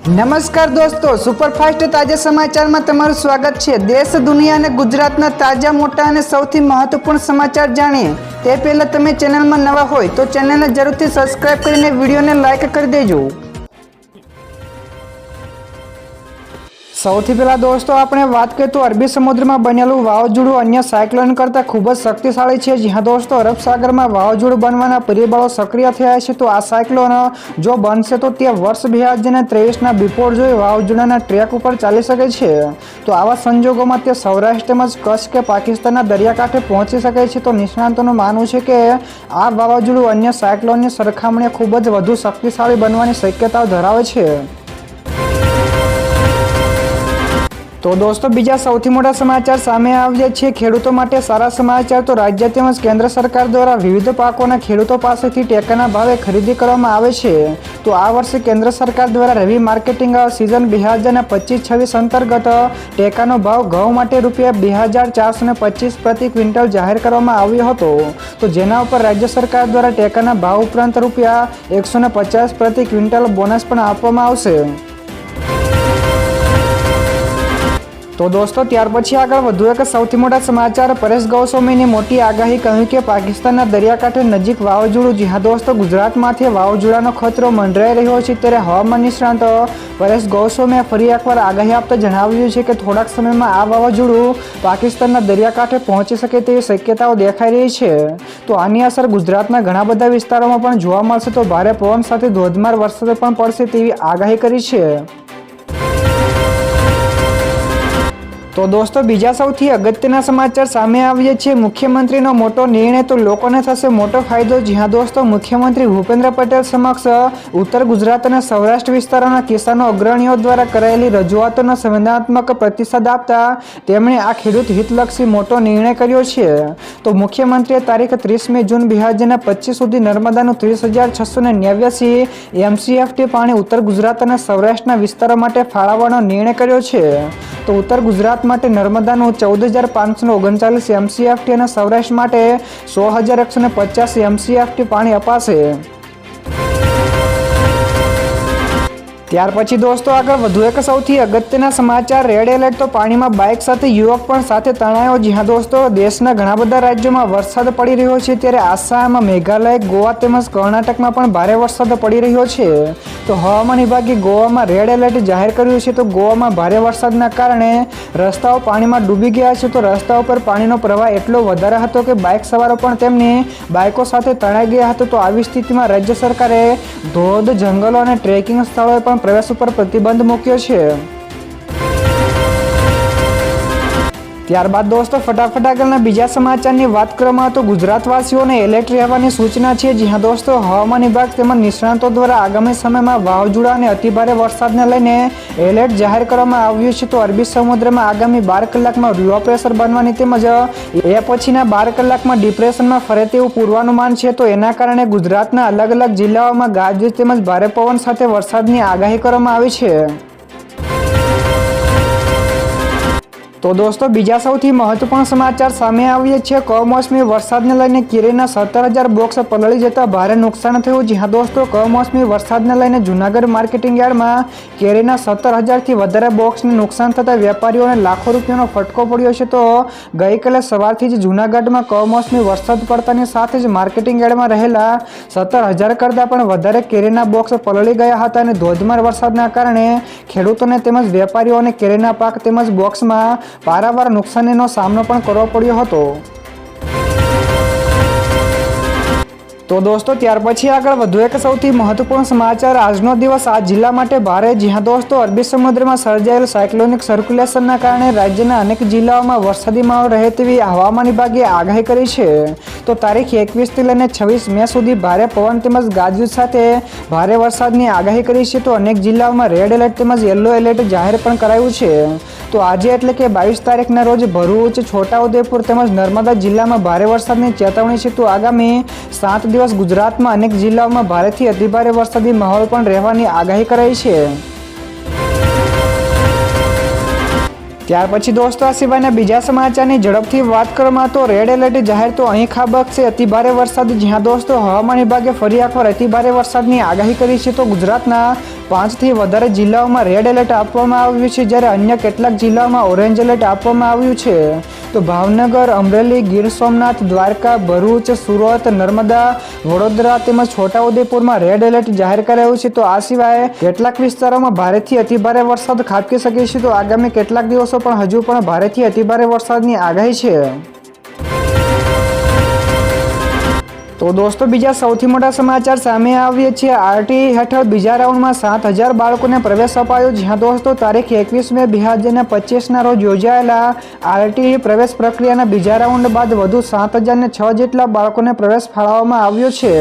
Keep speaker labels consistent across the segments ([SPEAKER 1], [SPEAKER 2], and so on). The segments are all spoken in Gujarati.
[SPEAKER 1] નમસ્કાર દોસ્તો, સુપરફાસ્ટ તાજા સમાચારમાં તમારું સ્વાગત છે। દેશ, દુનિયા અને ગુજરાતના તાજા, મોટા અને સૌથી મહત્વપૂર્ણ સમાચાર જાણીએ તે પહેલા તમે ચેનલમાં નવા હોય તો ચેનલને જરૂરથી સબસ્ક્રાઇબ કરીને વિડીયોને લાઇક કરી દેજો। સૌથી પહેલા દોસ્તો આપણે વાત કરીએ તો અરબી સમુદ્રમાં બનેલું વાવાઝોડું અન્ય સાયક્લોન કરતાં ખૂબ જ શક્તિશાળી છે। જ્યાં દોસ્તો અરબ સાગરમાં વાવાઝોડું બનવાના પરિબળો સક્રિય થયા છે, તો આ સાયક્લોન જો બનશે તો તે વર્ષ 2023ના બિપોરજોય વાવાઝોડાના ટ્રેક ઉપર ચાલી શકે છે। તો આવા સંજોગોમાં તે સૌરાષ્ટ્ર તેમજ કચ્છ કે પાકિસ્તાનના દરિયાકાંઠે પહોંચી શકે છે। તો નિષ્ણાતોનું માનવું છે કે આ વાવાઝોડું અન્ય સાયક્લોનની સરખામણીએ ખૂબ જ વધુ શક્તિશાળી બનવાની શક્યતાઓ ધરાવે છે। તો દોસ્તો બીજા સૌથી મોટા સમાચાર સામે આવ્યા છે ખેડૂતો માટે સારા સમાચાર। તો રાજ્ય તેમજ કેન્દ્ર સરકાર દ્વારા વિવિધ પાકોના ખેડૂતો પાસેથી ટેકાના ભાવે ખરીદી કરવામાં આવે છે। તો આ વર્ષે કેન્દ્ર સરકાર દ્વારા રવિ માર્કેટિંગ સિઝન 2025-26 અંતર્ગત ટેકાનો ભાવ ઘઉં માટે ₹2425 પ્રતિ ક્વિન્ટલ જાહેર કરવામાં આવ્યો હતો। તો જેના ઉપર રાજ્ય સરકાર દ્વારા ટેકાના ભાવ ઉપરાંત ₹150 પ્રતિ ક્વિન્ટલ બોનસ પણ આપવામાં આવશે। તો દોસ્તો ત્યાર પછી આગળ વધુ એક સૌથી મોટા સમાચાર। પરેશ ગોસ્વામીની મોટી આગાહી, કહ્યું કે પાકિસ્તાનના દરિયાકાંઠે નજીક વાવાઝોડું। જ્યાં દોસ્તો ગુજરાતમાંથી વાવાઝોડાનો ખતરો મંડરાઈ રહ્યો છે, ત્યારે હવામાન નિષ્ણાત પરેશ ગોસ્વામીએ ફરી એકવાર આગાહી આપતા જણાવ્યું છે કે થોડાક સમયમાં આ વાવાઝોડું પાકિસ્તાનના દરિયાકાંઠે પહોંચી શકે તેવી શક્યતાઓ દેખાઈ રહી છે। તો આની અસર ગુજરાતના ઘણા બધા વિસ્તારોમાં પણ જોવા મળશે। તો ભારે પવન સાથે ધોધમાર વરસાદ પણ પડશે તેવી આગાહી કરી છે। તો દોસ્તો બીજા સૌથી અગત્યના સમાચાર સામે આવ્યા છે। મુખ્યમંત્રીનો મોટો નિર્ણય, તો લોકોને થશે મોટો ફાયદો। જ્યાં દોસ્તો મુખ્યમંત્રી ભૂપેન્દ્ર પટેલ સમક્ષ ઉત્તર ગુજરાત અને સૌરાષ્ટ્ર વિસ્તારોના કિસાનો અગ્રણીઓ દ્વારા કરાયેલી રજૂઆતોનો સંવેદનાત્મક પ્રતિસાદ આપતા તેમણે આ ખેડૂત હિતલક્ષી મોટો નિર્ણય કર્યો છે। તો મુખ્યમંત્રીએ તારીખ 30 જૂન 2025 સુધી નર્મદાનું 30,689 MCFT પાણી ઉત્તર ગુજરાત અને સૌરાષ્ટ્રના વિસ્તારો માટે ફાળવવાનો નિર્ણય કર્યો છે। તો ઉત્તર ગુજરાત માટે નર્મદાનું 14,539 MCFT અને સૌરાષ્ટ્ર માટે 16,150 MCFT પાણી અપાશે। ત્યાર પછી દોસ્તો આગળ વધુ એક સૌથી અગત્યના સમાચાર। રેડ એલર્ટ, તો પાણીમાં બાઇક સાથે યુવક પણ સાથે તણાયો। જ્યાં દોસ્તો દેશના ઘણા બધા રાજ્યોમાં વરસાદ પડી રહ્યો છે, ત્યારે આસામ, મેઘાલય, ગોવા તેમજ કર્ણાટકમાં પણ ભારે વરસાદ પડી રહ્યો છે। તો હવામાન વિભાગે ગોવામાં રેડ એલર્ટ જાહેર કર્યું છે। તો ગોવામાં ભારે વરસાદના કારણે રસ્તાઓ પાણીમાં ડૂબી ગયા છે। તો રસ્તાઓ પર પાણીનો પ્રવાહ એટલો વધારે હતો કે બાઇક સવારો પણ તેમની બાઇકો સાથે તણાઈ ગયા હતા। તો આવી સ્થિતિમાં રાજ્ય સરકારે ધોધ, જંગલો અને ટ્રેકિંગ સ્થળોએ પણ પ્રવેશ ઉપર પ્રતિબંધ મૂક્યો છે। ત્યારબાદ દોસ્તો ફટાફટ આગળના બીજા સમાચારની વાત કરવામાં તો ગુજરાતવાસીઓને એલર્ટ રહેવાની સૂચના છે। જ્યાં દોસ્તો હવામાન વિભાગ તેમજ નિષ્ણાતો દ્વારા આગામી સમયમાં વાવાઝોડા અને અતિભારે વરસાદને લઈને એલર્ટ જાહેર કરવામાં આવ્યું છે। તો અરબી સમુદ્રમાં આગામી 12 કલાકમાં લો પ્રેશર બનવાની તેમજ એ પછીના 12 કલાકમાં ડિપ્રેશનમાં ફરે તેવું પૂર્વાનુમાન છે। તો એના કારણે ગુજરાતના અલગ અલગ જિલ્લાઓમાં ગાજવીજ તેમજ ભારે પવન સાથે વરસાદની આગાહી કરવામાં આવી છે। તો દોસ્તો બીજા સૌથી મહત્વપૂર્ણ સમાચાર સામે આવ્યા છે। કમોસમી વરસાદને લઈને કેરીના 17,000 બોક્સ પલળી જતા ભારે નુકસાન થયું। જ્યાં દોસ્તો કમોસમી વરસાદને લઈને જૂનાગઢ માર્કેટિંગ યાર્ડમાં કેરીના 17,000થી વધારે બોક્સને નુકસાન થતા વેપારીઓને લાખો રૂપિયાનો ફટકો પડ્યો છે। તો ગઈકાલે સવારથી જ જૂનાગઢમાં કમોસમી વરસાદ પડતાની સાથે જ માર્કેટિંગ યાર્ડમાં રહેલા 17,000 કરતાં પણ વધારે કેરીના બોક્સ પલળી ગયા હતા અને ધોધમાર વરસાદના કારણે ખેડૂતોને તેમજ વેપારીઓને કેરીના પાક તેમજ બોક્સમાં પારાવાર નુકસાનીનો સામનો પણ કરવો પડ્યો હતો। તો દોસ્તો ત્યાર પછી આગળ વધુ એક સૌથી મહત્વપૂર્ણ સમાચાર। આજનો દિવસ આ જિલ્લા માટે ભારે। જ્યાં દોસ્તો અરબી સમુદ્રમાં સર્જાયેલ સાયક્લોનિક સર્ક્યુલેશનના કારણે રાજ્યના અનેક જિલ્લાઓમાં વરસાદી માહોલ રહે તેવી હવામાન વિભાગે આગાહી કરી છે। તો તારીખ 21થી લઈને 26 મે સુધી ભારે પવન તેમજ ગાજવીજ સાથે ભારે વરસાદની આગાહી કરી છે। તો અનેક જિલ્લાઓમાં રેડ એલર્ટ તેમજ યલો એલર્ટ જાહેર પણ કરાયું છે। તો આજે એટલે કે 22 તારીખના રોજ ભરૂચ, છોટાઉદેપુર તેમજ નર્મદા જિલ્લામાં ભારે વરસાદની ચેતવણી છે। તો આગામી 7 દિવસ ગુજરાતમાં અનેક જિલ્લાઓમાં ભારેથી અતિભારે વરસાદી માહોલ પણ રહેવાની આગાહી કરાઈ છે। ત્યાર પછી દોસ્તો આ સિવાયના બીજા સમાચારની ઝડપથી વાત કરવામાં તો રેડ એલર્ટ જાહેર તો અહીં ખાબકશે અતિભારે વરસાદ, જ્યાં દોસ્તો હવામાન વિભાગે ફરી એકવાર અતિભારે વરસાદની આગાહી કરી છે. તો ગુજરાતના 5થી વધારે જિલ્લાઓમાં રેડ એલર્ટ આપવામાં આવ્યું છે, જ્યારે અન્ય કેટલાક જિલ્લાઓમાં ઓરેન્જ એલર્ટ આપવામાં આવ્યું છે. તો ભાવનગર, અમરેલી, ગીર સોમનાથ, દ્વારકા, ભરૂચ, સુરત, નર્મદા, વડોદરા તેમજ છોટાઉદેપુરમાં રેડ એલર્ટ જાહેર કરાયું છે. તો આ સિવાય કેટલાક વિસ્તારોમાં ભારેથી અતિભારે વરસાદ ખાબકી શકે છે. તો આગામી કેટલાક દિવસો પણ હજુ પણ ભારેથી અતિભારે વરસાદની આગાહી છે. તો દોસ્તો બીજા સૌથી મોટા સમાચાર સામે આવ્યા છે. આરટી હેઠળ બીજા રાઉન્ડમાં 7,000 બાળકોને પ્રવેશ અપાયો. જ્યાં દોસ્તો તારીખ 21 મે 2025ના રોજ યોજાયેલા આરટી પ્રવેશ પ્રક્રિયાના બીજા રાઉન્ડ બાદ વધુ 7,006 જેટલા બાળકોને પ્રવેશ ફાળવવામાં આવ્યો છે.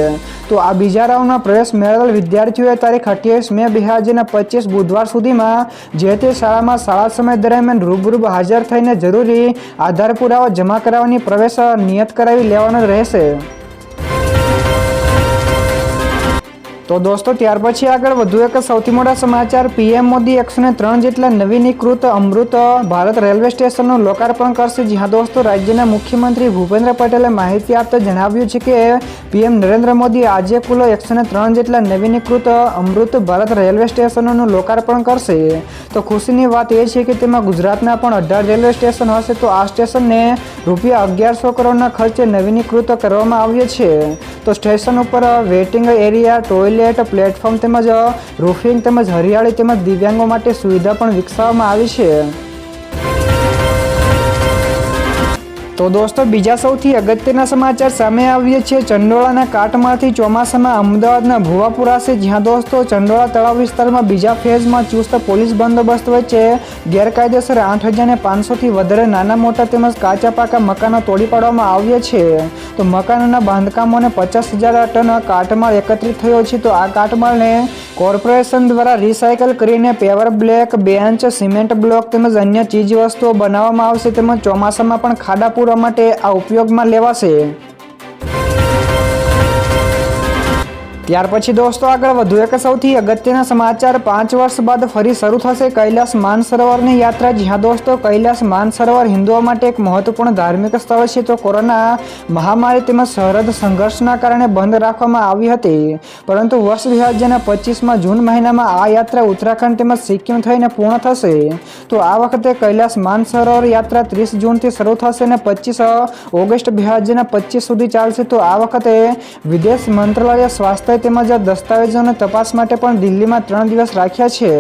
[SPEAKER 1] તો આ બીજા રાઉન્ડમાં પ્રવેશ મેળવેલ વિદ્યાર્થીઓએ તારીખ 28 મે 2025 બુધવાર સુધીમાં જે તે શાળામાં શાળા સમય દરમિયાન રૂબરૂ હાજર થઈને જરૂરી આધાર પુરાવા જમા કરાવવાની પ્રવેશ નિયત કરાવી લેવાનો રહેશે. તો દોસ્તો ત્યાર પછી આગળ વધુ એક સૌથી મોટા સમાચાર. પીએમ મોદી 103 જેટલા નવીનીકૃત અમૃત ભારત રેલવે સ્ટેશનનું લોકાર્પણ કરશે. જ્યાં દોસ્તો રાજ્યના મુખ્યમંત્રી ભૂપેન્દ્ર પટેલે માહિતી આપતા જણાવ્યું છે કે પીએમ નરેન્દ્ર મોદી આજે કુલ 103 જેટલા નવીનીકૃત અમૃત ભારત રેલવે સ્ટેશનોનું લોકાર્પણ કરશે. તો ખુશીની વાત એ છે કે તેમાં ગુજરાતના પણ 18 રેલવે સ્ટેશન હશે. તો આ સ્ટેશનને રૂપિયા 1100 કરોડના ખર્ચે નવીનીકૃત કરવામાં આવ્યા છે. તો સ્ટેશન ઉપર વેઇટિંગ એરિયા, ટોયલેટ, પ્લેટફોર્મ તેમજ રૂફિંગ તેમજ હરિયાળી તેમજ દિવ્યાંગો માટે સુવિધા પણ વિકસાવવામાં આવી છે. તો દોસ્તો બીજા સૌથી અગત્યના સમાચાર સામે આવ્યા છે. ચંડોળાના કાટમાળથી ચોમાસામાં અમદાવાદના ભૂવા પુરાશે. જ્યાં દોસ્તો ચંડોળા તળાવ વિસ્તારમાં બીજા ફેઝમાં ચુસ્ત પોલીસ બંદોબસ્ત વચ્ચે ગેરકાયદેસર 8,500થી વધારે નાના મોટા તેમજ કાચા પાકા મકાનો તોડી પાડવામાં આવ્યા છે. તો મકાનોના બાંધકામોને 50,000 ટન કાટમાળ એકત્રિત થયો છે. તો આ કાટમાળને કોર્પોરેશન દ્વારા રિસાયકલ કરીને paver black, bench, cement block તેમજ અન્ય ચીજ વસ્તુઓ બનાવવામાં આવશે. તેમજ ચોમાસામાં પણ ખાડા પૂરવા માટે આ ઉપયોગમાં લેવાશે. ત્યાર પછી દોસ્તો આગળ વધુ એક સૌથી અગત્યના સમાચાર. 5 વર્ષ બાદ ફરી શરૂ થશે કૈલાસ માનસરોવરની યાત્રા. જ્યાં દોસ્તો કૈલાસ માનસરોવર હિન્દુઓ માટે એક મહત્વપૂર્ણ ધાર્મિક સ્થળ છે. તો કોરોના મહામારી તેમજ સરહદ સંઘર્ષના કારણે બંધ રાખવામાં આવી હતી, પરંતુ વર્ષ 2025માં જૂન મહિનામાં આ યાત્રા ઉત્તરાખંડ તેમજ સિક્કિમ થઈને પૂર્ણ થશે. તો આ વખતે કૈલાસ માનસરોવર યાત્રા 30 જૂનથી શરૂ થશે અને 25 ઓગસ્ટ 2025 સુધી ચાલશે. તો આ વખતે વિદેશ મંત્રાલય સ્વાસ્થ્ય તેમજ દસ્તાવેજોની તપાસ માટે પણ દિલ્હીમાં 3 દિવસ રાખ્યા છે.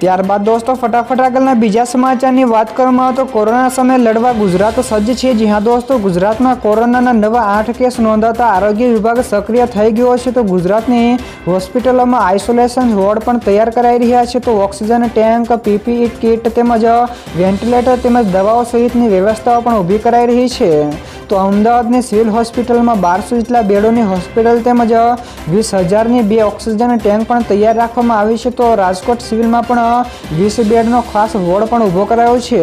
[SPEAKER 1] ત્યારબાદ દોસ્તો ફટાફટ આગળના બીજા સમાચારની વાત કરવામાં આવે તો કોરોના સામે લડવા ગુજરાત સજ્જ છે. જ્યાં દોસ્તો ગુજરાતમાં કોરોનાના નવા 8 કેસ નોંધાતા આરોગ્ય વિભાગ સક્રિય થઈ ગયો છે. તો ગુજરાતની હોસ્પિટલોમાં આઇસોલેશન વોર્ડ પણ તૈયાર કરાઈ રહ્યા છે. તો ઓક્સિજન ટેન્ક, પીપીઈ કિટ તેમજ વેન્ટિલેટર તેમજ દવાઓ સહિતની વ્યવસ્થાઓ પણ ઊભી કરાઈ રહી છે. તો અમદાવાદની સિવિલ હોસ્પિટલમાં 1200 જેટલા બેડોની હોસ્પિટલ તેમજ 20,000ની 2 ઓક્સિજન ટેન્ક પણ તૈયાર રાખવામાં આવી છે. તો રાજકોટ સિવિલમાં પણ 20 બેડનો ખાસ વોર્ડ પણ ઊભો કરાયો છે.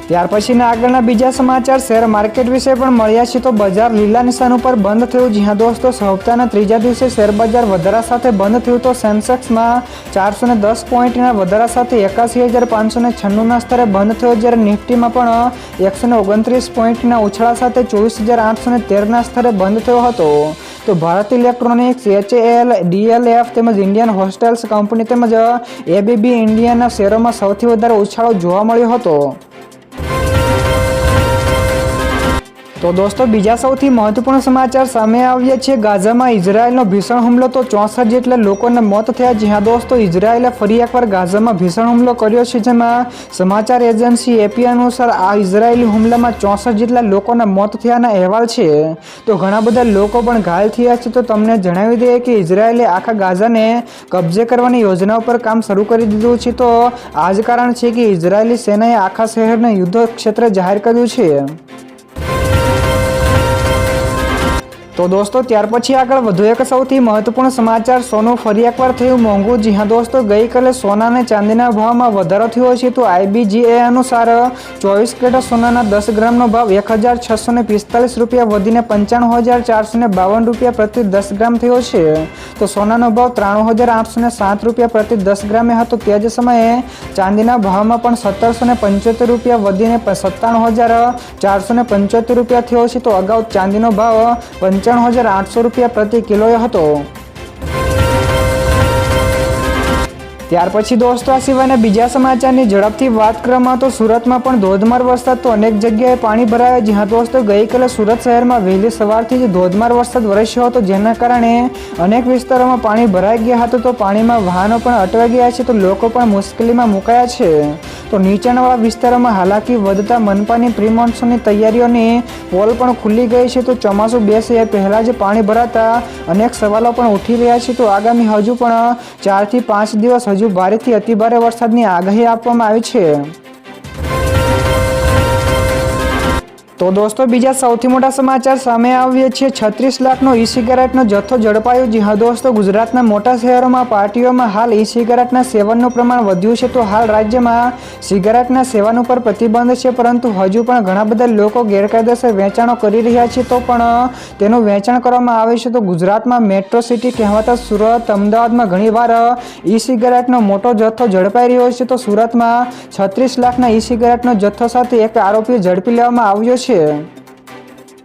[SPEAKER 1] ત્યાર પછીના આગળના બીજા સમાચાર શેર માર્કેટ વિશે પણ મળ્યા છે. તો બજાર લીલા નિશાન ઉપર બંધ થયું. જ્યાં દોસ્તો સપ્તાહના ત્રીજા દિવસે શેર બજાર વધારા સાથે બંધ થયું. તો સેન્સેક્સમાં 410 પોઈન્ટના વધારા સાથે 81,596ના સ્તરે બંધ થયો, જ્યારે નિફ્ટીમાં પણ 129 પોઈન્ટના ઉછાળા સાથે 24,813ના સ્તરે બંધ થયો હતો. તો ભારત ઇલેક્ટ્રોનિક્સ, HAL, DLF તેમજ ઇન્ડિયન હોસ્ટેલ્સ કંપની તેમજ ABB ઇન્ડિયાના શેરોમાં સૌથી વધારે ઉછાળો જોવા મળ્યો હતો. તો દોસ્તો બીજા સૌથી મહત્વપૂર્ણ સમાચાર સામે આવ્યા છે. ગાઝામાં ઇઝરાયેલનો ભીષણ હુમલો. તો 64 જેટલા લોકોના મોત થયા. જ્યાં દોસ્તો ઇઝરાયેલે ફરી એકવાર ગાઝામાં ભીષણ હુમલો કર્યો છે, જેમાં સમાચાર એજન્સી AP અનુસાર આ ઇઝરાયેલી હુમલામાં 64 જેટલા લોકોના મોત થયાના અહેવાલ છે. તો ઘણા બધા લોકો પણ ઘાયલ થયા છે. તો તમને જણાવી દઈએ કે ઇઝરાયેલે આખા ગાઝાને કબજે કરવાની યોજના ઉપર કામ શરૂ કરી દીધું છે. તો આ જ કારણ છે કે ઇઝરાયેલી સેનાએ આખા શહેરને યુદ્ધ ક્ષેત્ર જાહેર કર્યું છે. તો દોસ્તો ત્યાર પછી આગળ વધુ એક સૌથી મહત્વપૂર્ણ સમાચાર, સોનું ફરી એકવાર થયું મોંઘું। જી હા દોસ્તો, ગઈકાલે સોના અને ચાંદીના ભાવમાં વધારો થયો છે। તો IBGA અનુસાર 24 કેરેટ સોનાના 10 ગ્રામનો ભાવ 1645 રૂપિયા વધીને 95,452 રૂપિયા પ્રતિ 10 ગ્રામ થયો છે। તો સોનાનો ભાવ 93,807 રૂપિયા પ્રતિ 10 ગ્રામે હતો। તે જ સમયે ચાંદીના ભાવમાં પણ 1775 રૂપિયા વધીને 97,475 રૂપિયા થયો છે। તો અગાઉ ચાંદીનો ભાવ 95,800 રૂપિયા પ્રતિ કિલોએ હતો। ત્યાર પછી દોસ્તો આ સિવાયના બીજા સમાચારની ઝડપથી વાત કરવામાં તો સુરતમાં પણ ધોધમાર વરસાદ, તો અનેક જગ્યાએ પાણી ભરાયા। જી હા દોસ્તો, ગઈકાલે સુરત શહેરમાં વહેલી સવારથી જ ધોધમાર વરસાદ વરસ્યો હતો, જેના કારણે અનેક વિસ્તારોમાં પાણી ભરાઈ ગયા હતા। તો પાણીમાં વાહનો પણ અટવાઈ ગયા છે, તો લોકો પણ મુશ્કેલીમાં મુકાયા છે। તો નીચાણવાળા વિસ્તારોમાં હાલાકી વધતા મનપાની પ્રી મોન્સૂનની તૈયારીઓની પોલ પણ ખુલ્લી ગઈ છે। તો ચોમાસું બેસે એ પહેલા જ પાણી ભરાતા અનેક સવાલો પણ ઉઠી રહ્યા છે। તો આગામી હજુ પણ 4 થી 5 દિવસ હજુ ભારેથી અતિભારે વરસાદની આગાહી આપવામાં આવી છે। તો દોસ્તો બીજા સૌથી મોટા સમાચાર સામે આવ્યા છે। 36 લાખનો ઈ સિગારેટનો જથ્થો ઝડપાયો। જી હા દોસ્તો, ગુજરાતના મોટા શહેરોમાં પાર્ટીઓમાં હાલ ઈ સિગારેટના સેવનનું પ્રમાણ વધ્યું છે। તો હાલ રાજ્યમાં સિગારેટના સેવન ઉપર પ્રતિબંધ છે, પરંતુ હજુ પણ ઘણા બધા લોકો ગેરકાયદેસર વેચાણો કરી રહ્યા છે। તો પણ તેનું વેચાણ કરવામાં આવે છે। તો ગુજરાતમાં મેટ્રો સિટી કહેવાતા સુરત, અમદાવાદમાં ઘણીવાર ઈ સિગારેટનો મોટો જથ્થો ઝડપાઈ રહ્યો છે। તો સુરતમાં 36 લાખના ઈ સિગારેટનો જથ્થો સાથે એક આરોપી ઝડપી લેવામાં આવ્યો છે।